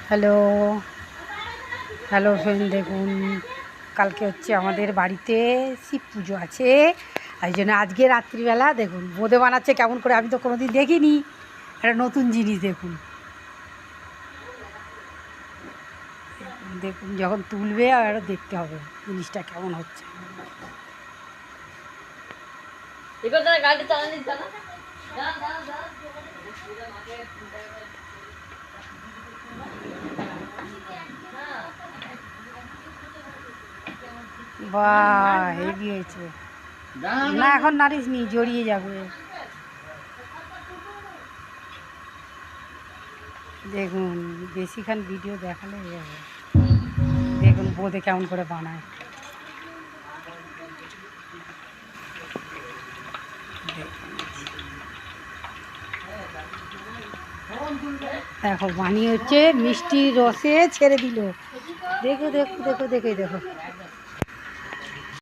Hello hello friend, দেখুন কালকে হচ্ছে আমাদের বাড়িতে শিব পুজো আছে। এই জন্য আজকে রাত্রিবেলা দেখুন বোঁদে বানাচ্ছে কেমন করে, আমি তো কোনোদিন দেখিনি, একটা নতুন জিনিস। দেখুন দেখুন যখন তুলবে আর দেখতে হবে জিনিসটা কেমন হচ্ছে। বাহ, এগিয়েছে না, এখন নাড়িস নি, জড়িয়ে যাবে। দেখুন বেশিক্ষণ ভিডিও দেখালে হয়ে যাবে। দেখুন বোঁদে কেমন করে বানায়। দেখো বানিয়ে হচ্ছে মিষ্টির রসে ছেড়ে দিল। দেখো দেখো দেখো দেখো দেখো